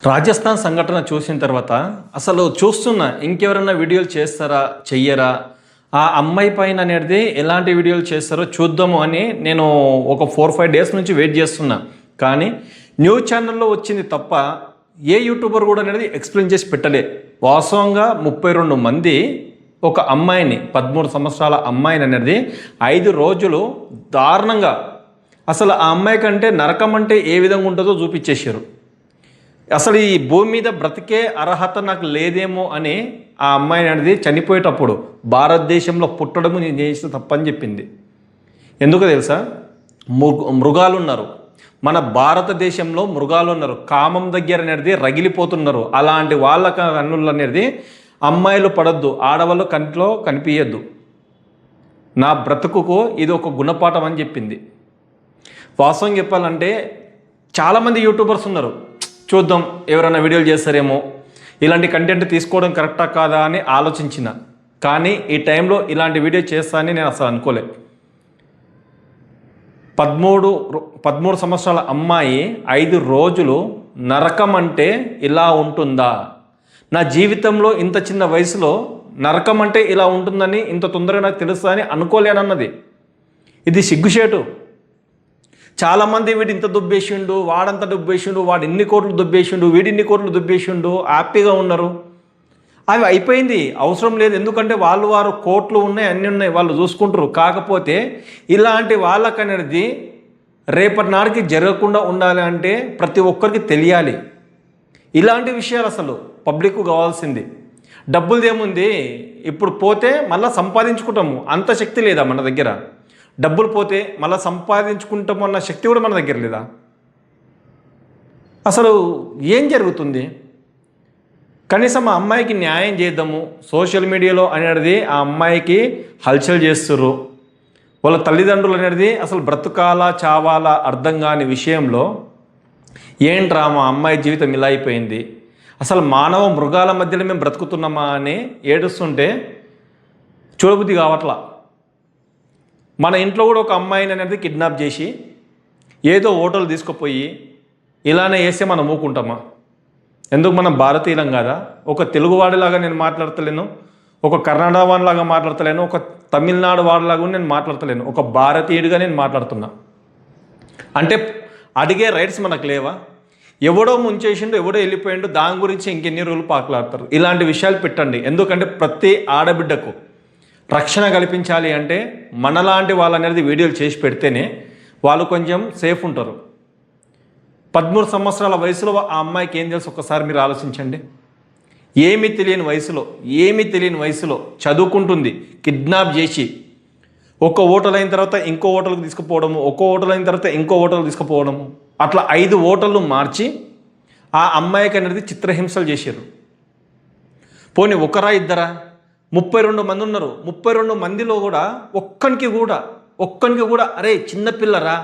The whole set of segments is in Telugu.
రాజస్థాన్ సంఘటన చూసిన తర్వాత అసలు చూస్తున్నా ఇంకెవరైనా వీడియోలు చేస్తారా చెయ్యరా ఆ అమ్మాయి పైన అనేది ఎలాంటి వీడియోలు చేస్తారో చూద్దాము అని నేను ఒక 4-5 డేస్ నుంచి వెయిట్ చేస్తున్నా. కానీ న్యూస్ ఛానల్లో వచ్చింది తప్ప ఏ యూట్యూబర్ కూడా అనేది ఎక్స్ప్లెయిన్ చేసి పెట్టలే. వాస్తవంగా 32 మంది ఒక అమ్మాయిని 13 సంవత్సరాల అమ్మాయిని అనేది 5 రోజులు దారుణంగా అసలు ఆ అమ్మాయి కంటే నరకం అంటే ఏ విధంగా ఉంటుందో చూపించేశారు. అసలు ఈ భూమి మీద బ్రతికే అర్హత నాకు లేదేమో అని ఆ అమ్మాయి అనేది చనిపోయేటప్పుడు భారతదేశంలో పుట్టడం నేను చేసిన తప్పని చెప్పింది. ఎందుకు తెలుసా? మృగాలు ఉన్నారు, మన భారతదేశంలో మృగాలు ఉన్నారు, కామం దగ్గర అనేది రగిలిపోతున్నారు. అలాంటి వాళ్ళ కన్నులు అనేది అమ్మాయిలు పడద్దు, ఆడవాళ్ళు కంట్లో కనిపించద్దు. నా బ్రతుకుకు ఇది ఒక గుణపాఠం అని చెప్పింది. వాస్తవం చెప్పాలంటే చాలామంది యూట్యూబర్స్ ఉన్నారు, చూద్దాం ఎవరైనా వీడియోలు చేస్తారేమో, ఇలాంటి కంటెంట్ తీసుకోవడం కరెక్టా కాదా అని ఆలోచించిన. కానీ ఈ టైంలో ఇలాంటి వీడియో చేస్తా అని నేను అసలు అనుకోలే. 13 సంవత్సరాల అమ్మాయి 5 రోజులు నరకం అంటే ఇలా ఉంటుందా? నా జీవితంలో ఇంత చిన్న వయసులో నరకం అంటే ఇలా ఉంటుందని ఇంత తొందరగా నాకు తెలుస్తా అని అనుకోలేనన్నది. ఇది సిగ్గుచేటు. చాలామంది వీడు ఇంత దుబ్బేసిండు, వాడంత దుబ్బేసిండు, వాడు ఇన్ని కోట్లు దుబ్బేసిండు, వీడిన్ని కోట్లు దుబ్బేసిండు, హ్యాపీగా ఉన్నారు. అవి అయిపోయింది, అవసరం లేదు. ఎందుకంటే వారు కోట్లు ఉన్నాయి, అన్నీ ఉన్నాయి, వాళ్ళు చూసుకుంటారు. కాకపోతే ఇలాంటి వాళ్ళకనేది రేపటి నాటికి జరగకుండా ఉండాలి అంటే ప్రతి ఒక్కరికి తెలియాలి. ఇలాంటి విషయాలు అసలు పబ్లిక్కు కావాల్సింది. డబ్బులదేముంది, ఇప్పుడు పోతే మళ్ళీ సంపాదించుకుంటాము, అంత శక్తి లేదా మన దగ్గర? డబ్బులు పోతే మళ్ళీ సంపాదించుకుంటాము అన్న శక్తి కూడా మన దగ్గర లేదా? అసలు ఏం జరుగుతుంది? కనీసం ఆ అమ్మాయికి న్యాయం చేద్దాము. సోషల్ మీడియాలో అనేది ఆ అమ్మాయికి హల్చల్ చేస్తుర్రు. వాళ్ళ తల్లిదండ్రులు అనేది అసలు బ్రతుకాలా చావాలా అర్థం కాని విషయంలో ఏంట్రా మా అమ్మాయి జీవితం ఇలా అయిపోయింది, అసలు మానవ మృగాల మధ్యలో మేము బ్రతుకుతున్నామా అని ఏడుస్తుంటే చూడబుద్ధి కావట్లా. మన ఇంట్లో కూడా ఒక అమ్మాయిని అనేది కిడ్నాప్ చేసి ఏదో హోటల్ తీసుకుపోయి ఇలానే వేస్తే మనం ఊకుంటామా? ఎందుకు మనం భారతీయులం కాదా? ఒక తెలుగువాడిలాగా నేను మాట్లాడతలేను, ఒక కర్ణాటక వాడిలాగా మాట్లాడతలేను, ఒక తమిళనాడు వాడిలాగా నేను మాట్లాడతలేను, ఒక భారతీయుడిగా నేను మాట్లాడుతున్నా. అంటే అడిగే రైట్స్ మనకు లేవా? ఎవడో ముంచేసిండు, ఎవడో వెళ్ళిపోయిండు, దాని గురించి ఇంకెన్ని రోజులు పాకులాడతారు? ఇలాంటి విషయాలు పెట్టండి. ఎందుకంటే ప్రతి ఆడబిడ్డకు రక్షణ కల్పించాలి అంటే మనలాంటి వాళ్ళు అనేది వీడియోలు చేసి పెడితేనే వాళ్ళు కొంచెం సేఫ్ ఉంటారు. 13 సంవత్సరాల వయసులో ఆ అమ్మాయికి ఏం తెలుసు ఒక్కసారి మీరు ఆలోచించండి. ఏమీ తెలియని వయసులో చదువుకుంటుంది, కిడ్నాప్ చేసి ఒక హోటల్ అయిన తర్వాత ఇంకో హోటల్కి తీసుకుపోవడము, ఒక్కో హోటల్ అయిన తర్వాత ఇంకో హోటల్కి తీసుకుపోవడము, అట్లా 5 హోటళ్ళు మార్చి ఆ అమ్మాయికి అనేది చిత్రహింసలు చేశారు. పోనీ ఒకరా ఇద్దరా? 32 మంది ఉన్నారు. 32 మందిలో కూడా ఒక్కనికి కూడా అరే చిన్నపిల్లరా,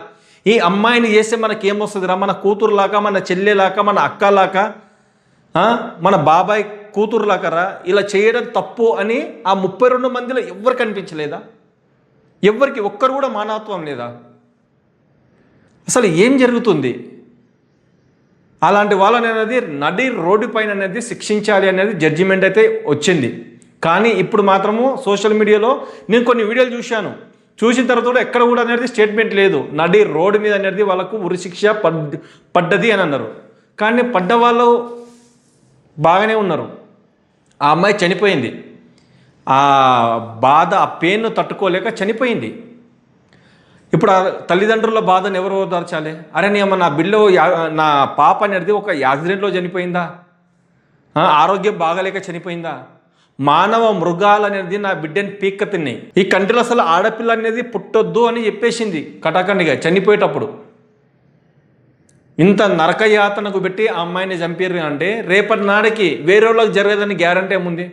ఈ అమ్మాయిని చేస్తే మనకేమొస్తుందిరా, మన కూతురులాగా, మన చెల్లెలాగా, మన అక్కలాగా, మన బాబాయ్ కూతురులాకరా, ఇలా చేయడం తప్పు అని ఆ 32 మందిలో ఎవ్వరికి అనిపించలేదా? ఒక్కరు కూడా మానవత్వం లేదా? అసలు ఏం జరుగుతుంది? అలాంటి వాళ్ళని అనేది నడి రోడ్డు పైన అనేది శిక్షించాలి అనేది జడ్జిమెంట్ అయితే వచ్చింది. కానీ ఇప్పుడు మాత్రము సోషల్ మీడియాలో నేను కొన్ని వీడియోలు చూసిన తర్వాత కూడా ఎక్కడ కూడా అనేది స్టేట్మెంట్ లేదు. నడి రోడ్డు మీద అనేది వాళ్ళకు ఉరిశిక్ష పడ్డది అని అన్నారు. కానీ పడ్డ వాళ్ళు బాగానే ఉన్నారు. ఆ అమ్మాయి చనిపోయింది, ఆ బాధ, ఆ పెయిన్ తట్టుకోలేక చనిపోయింది. ఇప్పుడు ఆ తల్లిదండ్రుల బాధను ఎవరు ఓదార్చాలి? అరే నా పాప అనేది ఒక యాక్సిడెంట్లో చనిపోయిందా? ఆరోగ్యం బాగాలేక చనిపోయిందా? మానవ మృగాలు అనేది నా బిడ్డని పీక్క తిన్నాయి. ఈ కంట్రీలో అసలు ఆడపిల్ల అనేది పుట్టొద్దు అని చెప్పేసింది కటాకండిగా చనిపోయేటప్పుడు. ఇంత నరకయాతనకు పెట్టి ఆ అమ్మాయిని చంపారు అంటే రేపటి నాడికి వేరే వాళ్ళకి జరగదని గ్యారంటీ ఏముంది?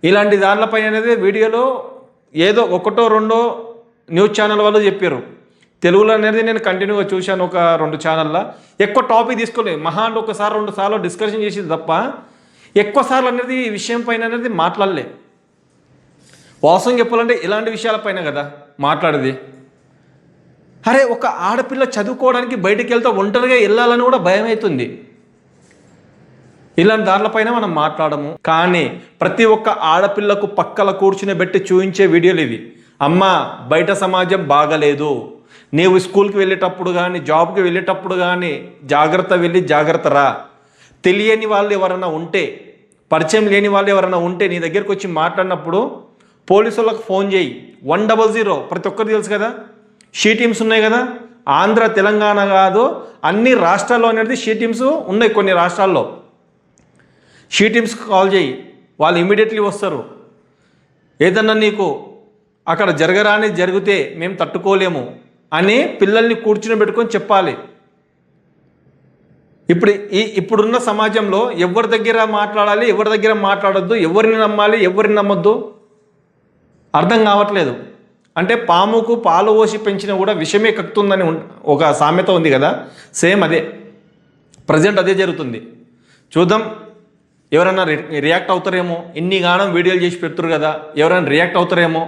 ఇలాంటి దానిపైన అనేది వీడియోలో ఏదో 1-2 న్యూస్ ఛానల్ వాళ్ళు చెప్పారు. తెలుగులో అనేది నేను కంటిన్యూగా చూశాను, ఒక 2 ఛానల్లో. ఎక్కువ టాపిక్ తీసుకోలేదు, మహా అంటే 1-2 సార్లు డిస్కషన్ చేసేది తప్ప ఎక్కువసార్లు అనేది ఈ విషయం పైన అనేది మాట్లాడలే. వాస్తవం చెప్పాలంటే ఇలాంటి విషయాలపైన కదా మాట్లాడేది. అరే ఒక ఆడపిల్ల చదువుకోవడానికి బయటికి వెళ్తే ఒంటరిగా వెళ్ళాలని కూడా భయం అవుతుంది. ఇలాంటి దానిపైన మనం మాట్లాడము. కానీ ప్రతి ఒక్క ఆడపిల్లకు పక్కల కూర్చుని చూపించే వీడియోలు ఇవి. అమ్మ, బయట సమాజం బాగలేదు, నీవు స్కూల్కి వెళ్ళేటప్పుడు కానీ జాబ్కి వెళ్ళేటప్పుడు కానీ జాగ్రత్త రా. తెలియని వాళ్ళు ఎవరైనా ఉంటే, పరిచయం లేని వాళ్ళు ఎవరైనా ఉంటే నీ దగ్గరికి వచ్చి మాట్లాడినప్పుడు పోలీసులకు ఫోన్ చేయి. 100 ప్రతి ఒక్కరికి తెలుసు కదా, షీ టీమ్స్ ఉన్నాయి కదా. ఆంధ్ర, తెలంగాణ కాదు, అన్ని రాష్ట్రాల్లో అనేది షీ టీమ్స్ ఉన్నాయి. కొన్ని రాష్ట్రాల్లో షీ టీమ్స్కి కాల్ చేయి, వాళ్ళు ఇమీడియట్లీ వస్తారు. ఏదన్నా నీకు అక్కడ జరగరాని జరిగితే మేము తట్టుకోలేము అని పిల్లల్ని కూర్చుని పెట్టుకొని చెప్పాలి. ఇప్పుడున్న సమాజంలో ఎవరి దగ్గర మాట్లాడాలి, ఎవరి దగ్గర మాట్లాడొద్దు, ఎవరిని నమ్మాలి, ఎవరిని నమ్మొద్దు అర్థం కావట్లేదు. అంటే పాముకు పాలు పోసి పెంచినా కూడా విషమే కక్కుతుందని ఒక సామెత ఉంది కదా, సేమ్ అదే ప్రజెంట్ అదే జరుగుతుంది. చూద్దాం, ఎవరైనా రియాక్ట్ అవుతారేమో. ఇన్ని గానం వీడియోలు చేసి పెడుతురు కదా, ఎవరైనా రియాక్ట్ అవుతారేమో,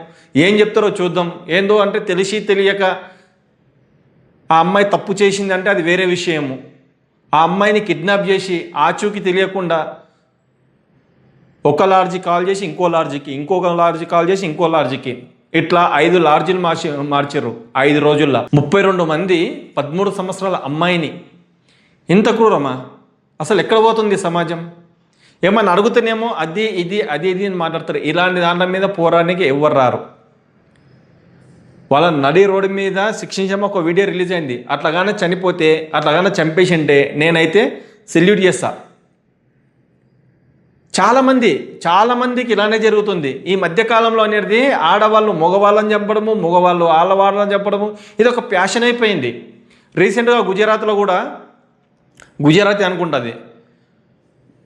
ఏం చెప్తారో చూద్దాం. ఏందో అంటే తెలిసి తెలియక ఆ అమ్మాయి తప్పు చేసింది అంటే అది వేరే విషయము. ఆ అమ్మాయిని కిడ్నాప్ చేసి ఆచూకీ తెలియకుండా ఒక లాడ్జి కాల్ చేసి ఇంకో లాడ్జికి, ఇంకొక లాడ్జి కాల్ చేసి ఇంకో లాడ్జికి, ఇట్లా 5 లాడ్జీలు మార్చారు 5 రోజుల్లో. 32 మంది 13 సంవత్సరాల అమ్మాయిని. ఇంత క్రూరమా? అసలు ఎక్కడ పోతుంది సమాజం? ఏమన్నా అడుగుతానేమో అది ఇది అని మాట్లాడతారు. ఇలాంటి దాంట్ల మీద పోరాడానికి ఎవరు రారు. వాళ్ళ నడి రోడ్డు మీద శిక్షించమో ఒక వీడియో రిలీజ్ అయింది. అట్లాగానే చనిపోతే, అట్లాగానే చంపేసి ఉంటే నేనైతే సెల్యూట్ చేస్తా. చాలామందికి ఇలానే జరుగుతుంది ఈ మధ్యకాలంలో అనేది. ఆడవాళ్ళు మగవాళ్ళని చంపడము, మగవాళ్ళు ఆడవాళ్ళని చంపడము, ఇది ఒక ప్యాషన్ అయిపోయింది. రీసెంట్గా గుజరాత్లో కూడా, గుజరాత్ అనుకుంటుంది,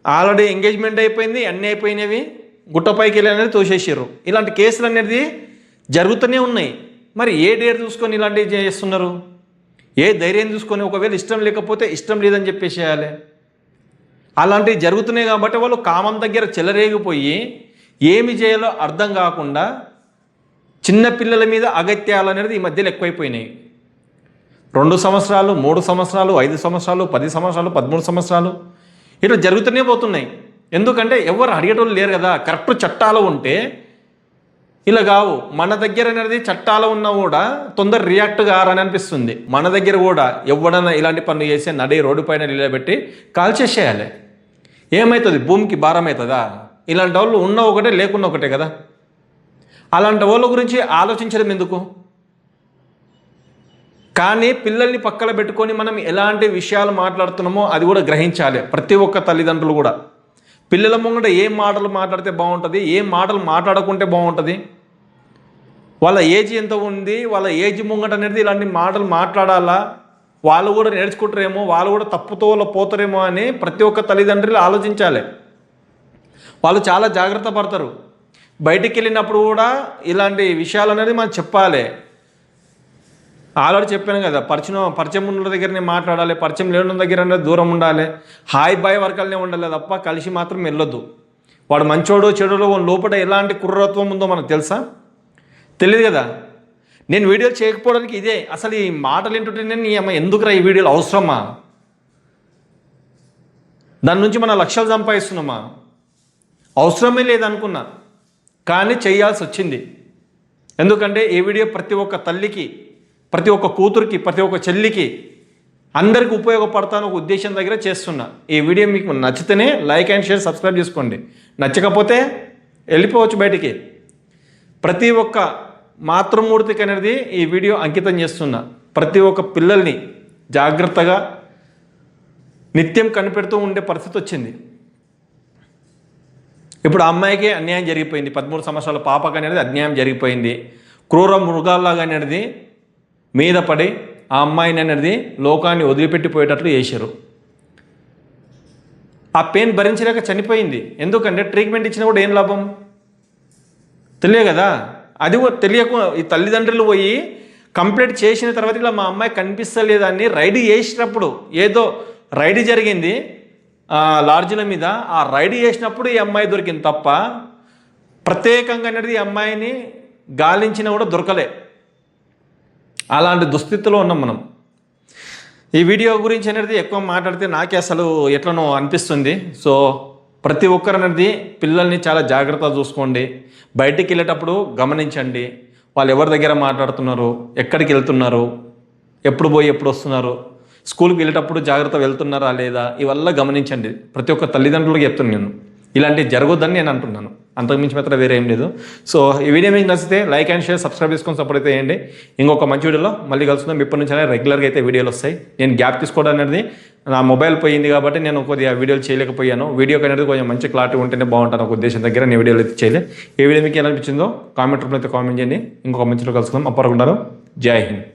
ఆల్రెడీ ఎంగేజ్మెంట్ అయిపోయింది, అన్నీ అయిపోయినవి, గుట్టపైకి వెళ్ళి అనేది తోసేసారు. ఇలాంటి కేసులు అనేది జరుగుతూనే ఉన్నాయి. మరి ఏ డేర్ చూసుకొని ఇలాంటివి చేస్తున్నారు? ఏ ధైర్యం చూసుకొని? ఒకవేళ ఇష్టం లేకపోతే ఇష్టం లేదని చెప్పేసేయాలి. అలాంటివి జరుగుతున్నాయి కాబట్టి వాళ్ళు కామం దగ్గర చెలరేగిపోయి ఏమి చేయాలో అర్థం కాకుండా చిన్నపిల్లల మీద అగత్యాలు అనేది ఈ మధ్యలో ఎక్కువైపోయినాయి. 2 సంవత్సరాలు, 3 సంవత్సరాలు, 5 సంవత్సరాలు, 10 సంవత్సరాలు, 13 సంవత్సరాలు ఇట్లా జరుగుతూనే పోతున్నాయి. ఎందుకంటే ఎవరు అడిగేటోళ్ళు లేరు కదా. కరెక్ట్ చట్టాలు ఉంటే ఇలా కావు. మన దగ్గర అనేది చట్టాలు ఉన్నా కూడా తొందర రియాక్ట్ కారని అనిపిస్తుంది. మన దగ్గర కూడా ఎవడన్నా ఇలాంటి పనులు చేసి నడి రోడ్డు పైన నిలబెట్టి కాల్ చేసేయాలి. ఏమవుతుంది? భూమికి భారం అవుతుందా? ఇలాంటి వాళ్ళు ఉన్న ఒకటే, లేకున్నా ఒకటే కదా. అలాంటి వాళ్ళ గురించి ఆలోచించడం ఎందుకు? కానీ పిల్లల్ని పక్కన పెట్టుకొని మనం ఎలాంటి విషయాలు మాట్లాడుతున్నామో అది కూడా గ్రహించాలి ప్రతి ఒక్క తల్లిదండ్రులు కూడా. పిల్లల ముంగట ఏం మాటలు మాట్లాడితే బాగుంటుంది, ఏం మాటలు మాట్లాడకుంటే బాగుంటుంది, వాళ్ళ ఏజ్ ఎంత ఉంది, వాళ్ళ ఏజ్ ముంగట అనేది ఇలాంటి మాటలు మాట్లాడాలా, వాళ్ళు కూడా నేర్చుకుంటారేమో, వాళ్ళు కూడా తప్పుతో పోతారేమో అని ప్రతి ఒక్క తల్లిదండ్రులు ఆలోచించాలి. వాళ్ళు చాలా జాగ్రత్త పడతారు. బయటికి వెళ్ళినప్పుడు కూడా ఇలాంటి విషయాలు అనేది మనం చెప్పాలి. ఆల్రెడీ చెప్పాను కదా, పరిచయం ఉన్న దగ్గరనే మాట్లాడాలి, పరిచయం లేని దగ్గర దూరం ఉండాలి. హాయ్ బాయ్ వర్కల్నే ఉండాలి తప్ప కలిసి మాత్రం వెళ్ళొద్దు. వాడు మంచోడో చెడోడో లోపల ఎలాంటి కుర్రత్వం ఉందో మనకు తెలుసా? తెలియదు కదా. నేను వీడియోలు చేయకపోవడానికి ఇదే. అసలు ఈ మాటలు ఏంటంటే నేను ఎందుకురా ఈ వీడియోలు అవసరమా? దాని నుంచి మన లక్షలు సంపాదిస్తున్నామా? అవసరమే లేదనుకున్నా, కానీ చేయాల్సి వచ్చింది. ఎందుకంటే ఈ వీడియో ప్రతి ఒక్క తల్లికి, ప్రతి ఒక్క కూతురికి, ప్రతి ఒక్క చెల్లికి, అందరికీ ఉపయోగపడతాను ఒక ఉద్దేశం దగ్గర చేస్తున్నా. ఈ వీడియో మీకు నచ్చితేనే లైక్ అండ్ షేర్, సబ్స్క్రైబ్ చేసుకోండి. నచ్చకపోతే వెళ్ళిపోవచ్చు బయటికి. ప్రతి ఒక్క మాతృమూర్తికి అనేది ఈ వీడియో అంకితం చేస్తున్నా. ప్రతి ఒక్క పిల్లల్ని జాగ్రత్తగా నిత్యం కనిపెడుతూ ఉండే పరిస్థితి వచ్చింది. ఇప్పుడు ఆ అమ్మాయికి అన్యాయం జరిగిపోయింది. 13 సంవత్సరాల పాపకు అనేది అన్యాయం జరిగిపోయింది. క్రూర మృగాల్లాగా అనేది మీద పడి ఆ అమ్మాయిని అనేది లోకాన్ని వదిలిపెట్టిపోయేటట్లు చేశారు. ఆ పెయిన్ భరించలేక చనిపోయింది. ఎందుకంటే ట్రీట్మెంట్ ఇచ్చినా కూడా ఏం లాభం? తెలియదు కదా. అది తెలియకు ఈ తల్లిదండ్రులు పోయి కంప్లైంట్ చేసిన తర్వాత ఇలా మా అమ్మాయి కనిపిస్తలేదని రైడ్ చేసినప్పుడు, ఏదో రైడ్ జరిగింది లాడ్జిల మీద, ఆ రైడ్ చేసినప్పుడు ఈ అమ్మాయి దొరికింది తప్ప ప్రత్యేకంగా అనేది ఈ అమ్మాయిని గాలించినా కూడా దొరకలే. అలాంటి దుస్థితిలో ఉన్నాం మనం. ఈ వీడియో గురించి అనేది ఎక్కువ మాట్లాడితే నాకే అసలు ఎట్లనో అనిపిస్తుంది. సో ప్రతి ఒక్కరు అనేది పిల్లల్ని చాలా జాగ్రత్తగా చూసుకోండి. బయటికి వెళ్ళేటప్పుడు గమనించండి, వాళ్ళు ఎవరి దగ్గర మాట్లాడుతున్నారు, ఎక్కడికి వెళ్తున్నారు, ఎప్పుడు పోయి ఎప్పుడు వస్తున్నారు, స్కూల్కి వెళ్ళేటప్పుడు జాగ్రత్త వెళ్తున్నారా లేదా, ఇవల్ల గమనించండి. ప్రతి ఒక్క తల్లిదండ్రులకు చెప్తున్నాను నేను, ఇలాంటివి జరగొద్దని నేను అంటున్నాను. అంతకుమించి మాత్రం వేరే ఏం లేదు. సో ఈ వీడియో మీకు నచ్చితే లైక్ అండ్ షేర్, సబ్స్క్రైబ్ చేసుకొని సపోర్ట్ అయితే చేయండి. ఇంకొక మంచి వీడియోలో మళ్ళీ కలుసుకుందాం. ఇప్పటి నుంచి రెగ్యులర్గా అయితే వీడియోలు వస్తాయి. నేను గ్యాప్ తీసుకోవడం అనేది నా మొబైల్ పోయింది కాబట్టి నేను కొద్దిగా వీడియోలు చేయలేకపోయాను. వీడియోకి అనేది కొంచెం మంచి క్లారిటీ ఉంటేనే బాగుంటాను ఒక ఉద్దేశం దగ్గర నేను వీడియోలు అయితే చేయలేదు. ఏ వీడియో మీకు ఎలా అనిపించిందో కామెంట్ రూపంలో అయితే కామెంట్ చేయండి. ఇంకొక మంచిలో కలుసుకుందాం. అప్పటికుంటారు. జై హింద్.